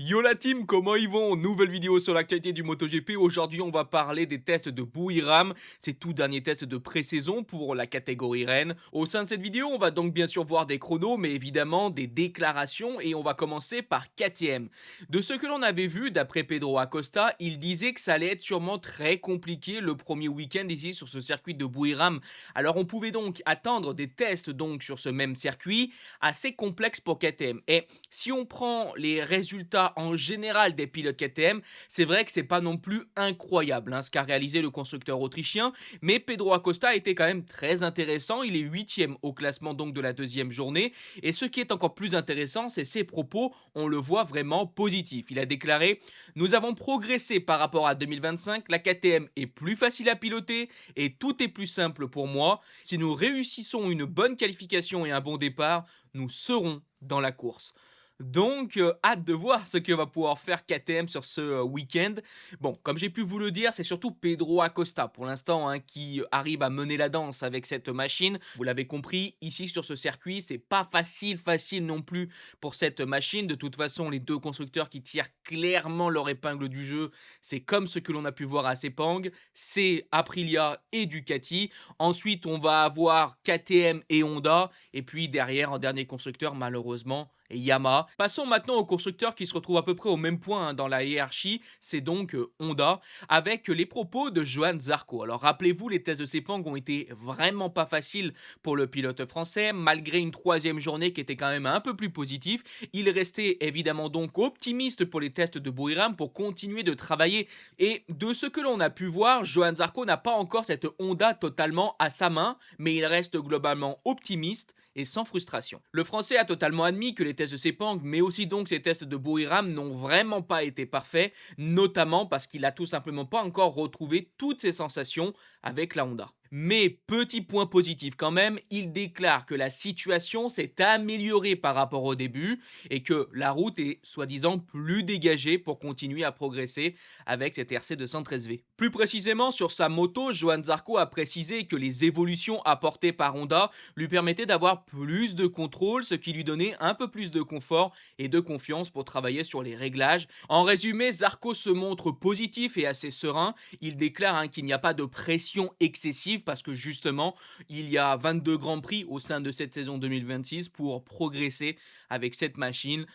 Yo la team, comment ils vont? Nouvelle vidéo sur l'actualité du MotoGP. Aujourd'hui, on va parler des tests de Bouhiram, ces tout derniers tests de pré-saison pour la catégorie Rennes. Au sein de cette vidéo, on va donc bien sûr voir des chronos, mais évidemment des déclarations et on va commencer par KTM. De ce que l'on avait vu, d'après Pedro Acosta, il disait que ça allait être sûrement très compliqué le premier week-end ici sur ce circuit de Bouhiram. Alors on pouvait donc attendre des tests donc sur ce même circuit assez complexes pour KTM. Et si on prend les résultats en général des pilotes KTM, c'est vrai que c'est pas non plus incroyable ce qu'a réalisé le constructeur autrichien, mais Pedro Acosta était quand même très intéressant. Il est 8e au classement donc de la deuxième journée. Et ce qui est encore plus intéressant, c'est ses propos. On le voit vraiment positif. Il a déclaré: nous avons progressé par rapport à 2025. La KTM est plus facile à piloter et tout est plus simple pour moi. Si nous réussissons une bonne qualification et un bon départ, nous serons dans la course. Donc, hâte de voir ce que va pouvoir faire KTM sur ce week-end. Bon, comme j'ai pu vous le dire, c'est surtout Pedro Acosta pour l'instant qui arrive à mener la danse avec cette machine. Vous l'avez compris, ici sur ce circuit, c'est pas facile non plus pour cette machine. De toute façon, les deux constructeurs qui tirent clairement leur épingle du jeu, c'est comme ce que l'on a pu voir à Sepang, c'est Aprilia et Ducati. Ensuite, on va avoir KTM et Honda. Et puis derrière, en dernier constructeur, malheureusement, et Yamaha. Passons maintenant aux constructeurs qui se retrouvent à peu près au même point dans la hiérarchie, c'est donc Honda, avec les propos de Johan Zarco. Alors rappelez-vous, les tests de Sepang ont été vraiment pas faciles pour le pilote français, malgré une troisième journée qui était quand même un peu plus positive. Il restait évidemment donc optimiste pour les tests de Buriram pour continuer de travailler. Et de ce que l'on a pu voir, Johan Zarco n'a pas encore cette Honda totalement à sa main, mais il reste globalement optimiste et sans frustration. Le français a totalement admis que les tests de Sepang, mais aussi donc ces tests de Buriram n'ont vraiment pas été parfaits, notamment parce qu'il a tout simplement pas encore retrouvé toutes ses sensations avec la Honda. Mais petit point positif quand même, il déclare que la situation s'est améliorée par rapport au début et que la route est soi-disant plus dégagée pour continuer à progresser avec cette RC 213V. Plus précisément sur sa moto, Johan Zarco a précisé que les évolutions apportées par Honda lui permettaient d'avoir plus de contrôle, ce qui lui donnait un peu plus de confort et de confiance pour travailler sur les réglages. En résumé, Zarco se montre positif et assez serein. Il déclare qu'il n'y a pas de pression excessive parce que justement, il y a 22 grands prix au sein de cette saison 2026 pour progresser avec cette machine.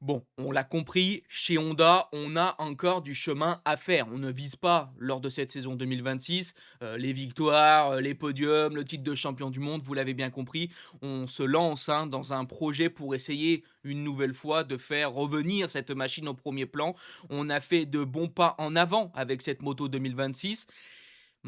Bon, on l'a compris, chez Honda, on a encore du chemin à faire. On ne vise pas, lors de cette saison 2026, les victoires, les podiums, le titre de champion du monde, vous l'avez bien compris. On se lance dans un projet pour essayer une nouvelle fois de faire revenir cette machine au premier plan. On a fait de bons pas en avant avec cette moto 2026.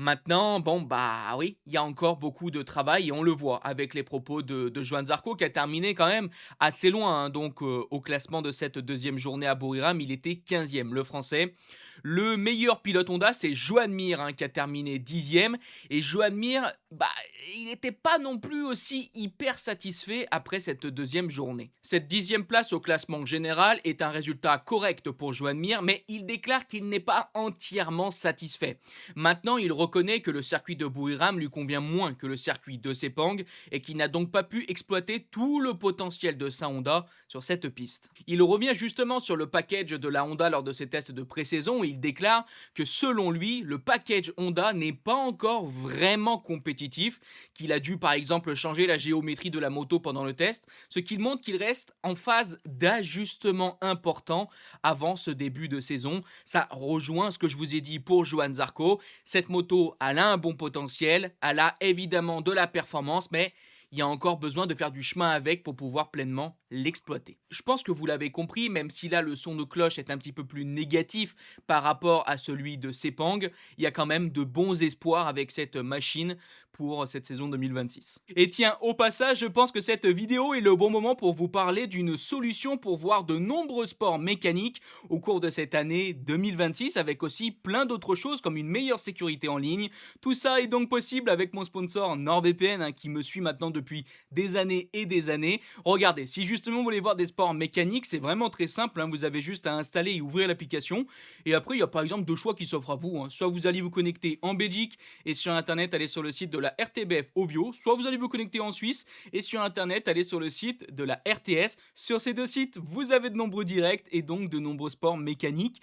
Maintenant, bon, bah oui, il y a encore beaucoup de travail et on le voit avec les propos de Johan Zarco qui a terminé quand même assez loin. Donc, au classement de cette deuxième journée à Buriram, il était 15e, le français. Le meilleur pilote Honda, c'est Joan Mir qui a terminé 10e. Et Joan Mir, bah, il n'était pas non plus aussi hyper satisfait après cette deuxième journée. Cette 10e place au classement général est un résultat correct pour Joan Mir, mais il déclare qu'il n'est pas entièrement satisfait. Maintenant, il reconnaît que le circuit de Buriram lui convient moins que le circuit de Sepang et qu'il n'a donc pas pu exploiter tout le potentiel de sa Honda sur cette piste. Il revient justement sur le package de la Honda lors de ses tests de pré-saison et il déclare que selon lui, le package Honda n'est pas encore vraiment compétitif, qu'il a dû par exemple changer la géométrie de la moto pendant le test, ce qui montre qu'il reste en phase d'ajustement important avant ce début de saison. Ça rejoint ce que je vous ai dit pour Johan Zarco. Cette moto, elle a un bon potentiel, elle a évidemment de la performance, mais il y a encore besoin de faire du chemin avec pour pouvoir pleinement l'exploiter. Je pense que vous l'avez compris, même si là le son de cloche est un petit peu plus négatif par rapport à celui de Sepang, il y a quand même de bons espoirs avec cette machine pour cette saison 2026. Et tiens, au passage, je pense que cette vidéo est le bon moment pour vous parler d'une solution pour voir de nombreux sports mécaniques au cours de cette année 2026, avec aussi plein d'autres choses comme une meilleure sécurité en ligne. Tout ça est donc possible avec mon sponsor NordVPN qui me suit maintenant depuis des années et des années. Regardez, si justement vous voulez voir des sports mécaniques, c'est vraiment très simple. Vous avez juste à installer et ouvrir l'application. Et après, il y a par exemple deux choix qui s'offrent à vous. Soit vous allez vous connecter en Belgique et sur internet, aller sur le site de la la RTBF Ovio, soit vous allez vous connecter en Suisse et sur internet, allez sur le site de la RTS. Sur ces deux sites, vous avez de nombreux directs et donc de nombreux sports mécaniques.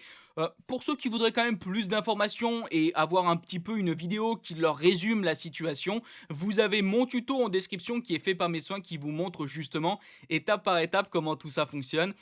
Pour ceux qui voudraient quand même plus d'informations et avoir un petit peu une vidéo qui leur résume la situation, vous avez mon tuto en description qui est fait par mes soins qui vous montre justement étape par étape comment tout ça fonctionne.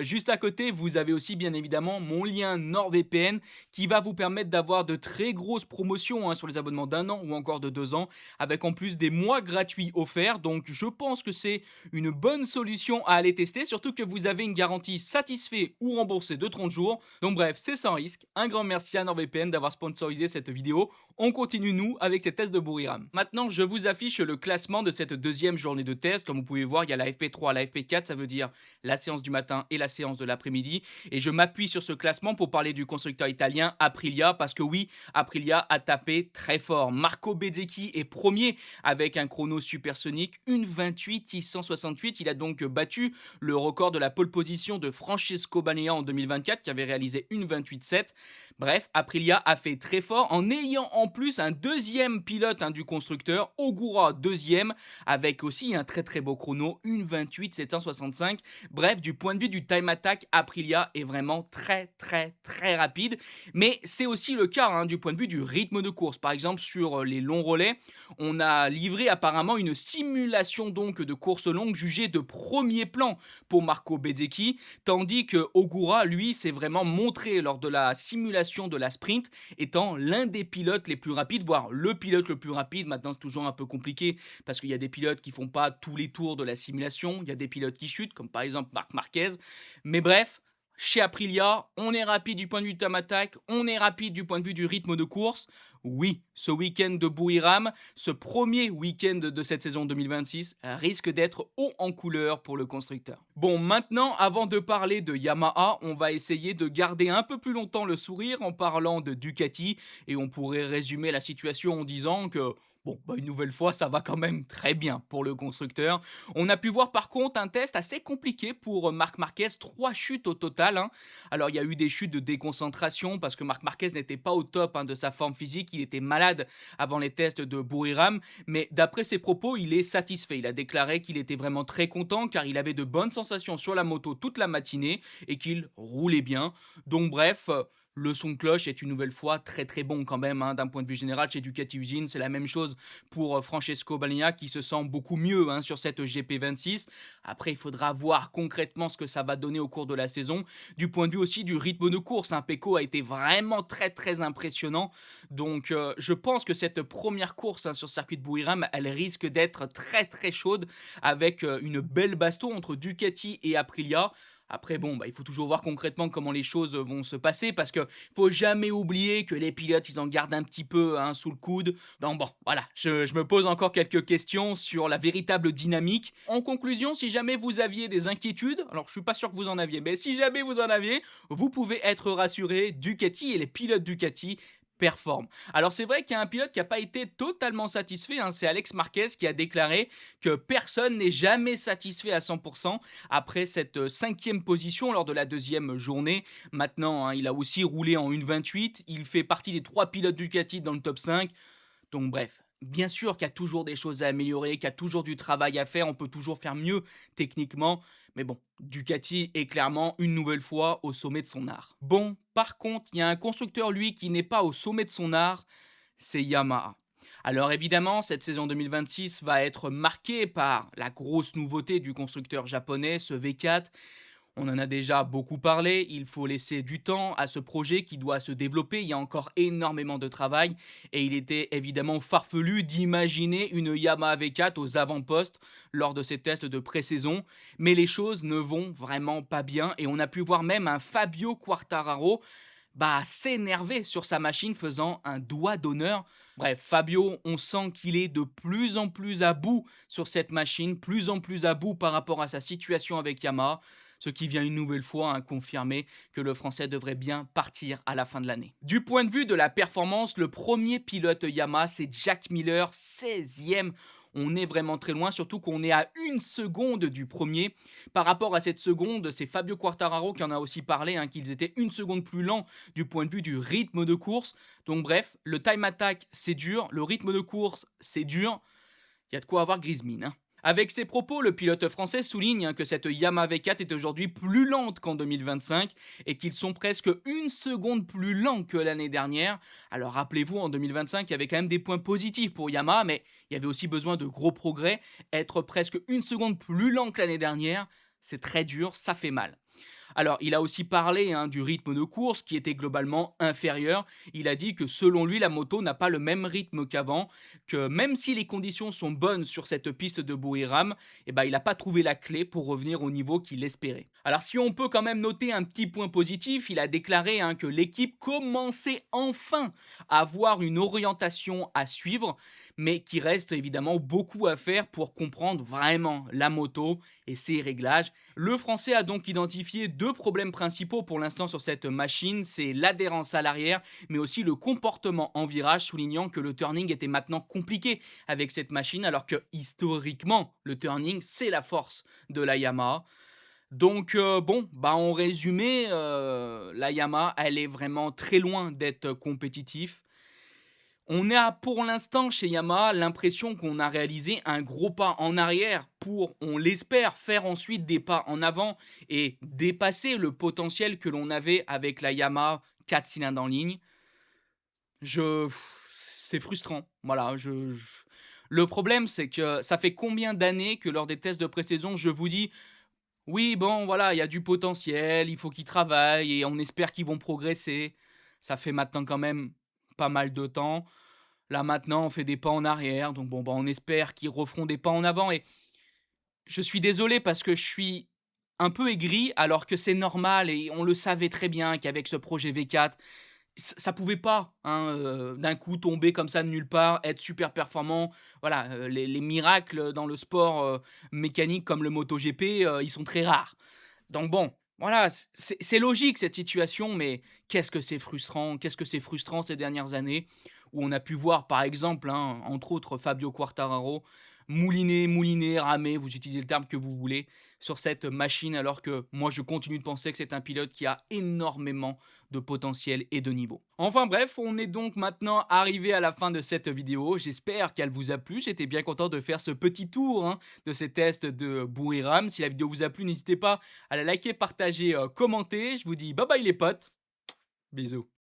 Juste à côté, vous avez aussi bien évidemment mon lien NordVPN qui va vous permettre d'avoir de très grosses promotions sur les abonnements d'1 an ou encore de 2 ans, avec en plus des mois gratuits offerts. Donc je pense que c'est une bonne solution à aller tester, surtout que vous avez une garantie satisfait ou remboursé de 30 jours. Donc bref, c'est sans risque. Un grand merci à NordVPN d'avoir sponsorisé cette vidéo. On continue nous avec ces tests de Buriram. Maintenant, je vous affiche le classement de cette deuxième journée de test. Comme vous pouvez voir, il y a la FP3, la FP4, ça veut dire la séance du matin et la séance de l'après-midi. Et je m'appuie sur ce classement pour parler du constructeur italien Aprilia, parce que oui, Aprilia a tapé très fort. Marco Bezzecchi est premier avec un chrono supersonique, 1:28,668. Il a donc battu le record de la pole position de Francesco Bagnaia en 2024 qui avait réalisé 1:28,7. Bref, Aprilia a fait très fort en ayant en plus un deuxième pilote du constructeur, Ogura deuxième, avec aussi un très très beau chrono, 1:28,765. Bref, du point de vue du time attack, Aprilia est vraiment très très très rapide. Mais c'est aussi le cas du point de vue du rythme de course. Par exemple, sur les longs relais, on a livré apparemment une simulation donc de course longue jugée de premier plan pour Marco Bezzecchi, tandis que Ogura, lui, s'est vraiment montré lors de la simulation de la sprint étant l'un des pilotes les plus rapides, voire le pilote le plus rapide. Maintenant, c'est toujours un peu compliqué parce qu'il y a des pilotes qui font pas tous les tours de la simulation, il y a des pilotes qui chutent, comme par exemple Marc Marquez. Mais bref, chez Aprilia, on est rapide du point de vue du time attack, on est rapide du point de vue du rythme de course. Oui, ce week-end de Buriram, ce premier week-end de cette saison 2026, risque d'être haut en couleur pour le constructeur. Bon, maintenant, avant de parler de Yamaha, on va essayer de garder un peu plus longtemps le sourire en parlant de Ducati, et on pourrait résumer la situation en disant que bon, une nouvelle fois, ça va quand même très bien pour le constructeur. On a pu voir par contre un test assez compliqué pour Marc Marquez, 3 chutes au total. Alors il y a eu des chutes de déconcentration parce que Marc Marquez n'était pas au top de sa forme physique, il était malade avant les tests de Buriram, mais d'après ses propos, il est satisfait. Il a déclaré qu'il était vraiment très content car il avait de bonnes sensations sur la moto toute la matinée et qu'il roulait bien. Donc bref, le son de cloche est une nouvelle fois très très bon quand même d'un point de vue général chez Ducati Usine. C'est la même chose pour Francesco Bagnaia qui se sent beaucoup mieux sur cette GP26. Après, il faudra voir concrètement ce que ça va donner au cours de la saison. Du point de vue aussi du rythme de course, Pecco a été vraiment très très impressionnant. Donc je pense que cette première course sur circuit de Buriram, elle risque d'être très très chaude avec une belle baston entre Ducati et Aprilia. Après, bon, il faut toujours voir concrètement comment les choses vont se passer parce que faut jamais oublier que les pilotes, ils en gardent un petit peu sous le coude. Donc bon, voilà, je me pose encore quelques questions sur la véritable dynamique. En conclusion, si jamais vous aviez des inquiétudes, alors je suis pas sûr que vous en aviez, mais si jamais vous en aviez, vous pouvez être rassuré, Ducati et les pilotes Ducati performe. Alors c'est vrai qu'il y a un pilote qui n'a pas été totalement satisfait, c'est Alex Marquez qui a déclaré que personne n'est jamais satisfait à 100% après cette 5e position lors de la 2e journée. Maintenant, il a aussi roulé en 1:28, il fait partie des 3 pilotes Ducati dans le top 5. Donc bref, bien sûr qu'il y a toujours des choses à améliorer, qu'il y a toujours du travail à faire, on peut toujours faire mieux techniquement. Mais bon, Ducati est clairement une nouvelle fois au sommet de son art. Bon, par contre, il y a un constructeur, lui, qui n'est pas au sommet de son art, c'est Yamaha. Alors évidemment, cette saison 2026 va être marquée par la grosse nouveauté du constructeur japonais, ce V4. On en a déjà beaucoup parlé, il faut laisser du temps à ce projet qui doit se développer, il y a encore énormément de travail et il était évidemment farfelu d'imaginer une Yamaha V4 aux avant-postes lors de ces tests de pré-saison, mais les choses ne vont vraiment pas bien et on a pu voir même un Fabio Quartararo s'énerver sur sa machine faisant un doigt d'honneur. Bref, Fabio, on sent qu'il est de plus en plus à bout sur cette machine, plus en plus à bout par rapport à sa situation avec Yamaha, ce qui vient une nouvelle fois confirmer que le Français devrait bien partir à la fin de l'année. Du point de vue de la performance, le premier pilote Yamaha, c'est Jack Miller, 16e. On est vraiment très loin, surtout qu'on est à 1 seconde du premier. Par rapport à cette seconde, c'est Fabio Quartararo qui en a aussi parlé, hein, qu'ils étaient 1 seconde plus lents du point de vue du rythme de course. Donc bref, le time attack, c'est dur, le rythme de course, c'est dur. Il y a de quoi avoir grise mine, hein. Avec ses propos, le pilote français souligne, hein, que cette Yamaha V4 est aujourd'hui plus lente qu'en 2025 et qu'ils sont presque 1 seconde plus lents que l'année dernière. Alors rappelez-vous, en 2025, il y avait quand même des points positifs pour Yamaha, mais il y avait aussi besoin de gros progrès. Être presque 1 seconde plus lent que l'année dernière, c'est très dur, ça fait mal. Alors, il a aussi parlé, hein, du rythme de course qui était globalement inférieur. Il a dit que selon lui, la moto n'a pas le même rythme qu'avant, que même si les conditions sont bonnes sur cette piste de Buriram, eh ben, il n'a pas trouvé la clé pour revenir au niveau qu'il espérait. Alors, si on peut quand même noter un petit point positif, il a déclaré, hein, que l'équipe commençait enfin à avoir une orientation à suivre, mais qu'il reste évidemment beaucoup à faire pour comprendre vraiment la moto et ses réglages. Le français a donc identifié deux problèmes principaux pour l'instant sur cette machine, c'est l'adhérence à l'arrière, mais aussi le comportement en virage, soulignant que le turning était maintenant compliqué avec cette machine, alors que historiquement, le turning, c'est la force de la Yamaha. Donc bon, bah en résumé, la Yamaha, elle est vraiment très loin d'être compétitif. On a pour l'instant chez Yamaha l'impression qu'on a réalisé un gros pas en arrière pour, on l'espère, faire ensuite des pas en avant et dépasser le potentiel que l'on avait avec la Yamaha 4 cylindres en ligne. Je C'est frustrant. Voilà, le problème, c'est que ça fait combien d'années que lors des tests de pré-saison, je vous dis: «Oui, bon, voilà, il y a du potentiel, il faut qu'ils travaillent et on espère qu'ils vont progresser». Ça fait maintenant quand même pas mal de temps. Là, maintenant, on fait des pas en arrière, donc bon, bah, on espère qu'ils referont des pas en avant et je suis désolé parce que je suis un peu aigri alors que c'est normal et on le savait très bien qu'avec ce projet V4, ça pouvait pas, hein, d'un coup tomber comme ça de nulle part, être super performant. Voilà, les miracles dans le sport, mécanique comme le MotoGP, ils sont très rares. Donc bon, voilà, c'est logique cette situation, mais qu'est-ce que c'est frustrant! Qu'est-ce que c'est frustrant ces dernières années où on a pu voir par exemple, hein, entre autres Fabio Quartararo, mouliner, ramer, vous utilisez le terme que vous voulez, sur cette machine alors que moi je continue de penser que c'est un pilote qui a énormément de potentiel et de niveau. Enfin bref, on est donc maintenant arrivé à la fin de cette vidéo. J'espère qu'elle vous a plu. J'étais bien content de faire ce petit tour, hein, de ces tests de Buriram. Si la vidéo vous a plu, n'hésitez pas à la liker, partager, commenter. Je vous dis bye bye les potes. Bisous.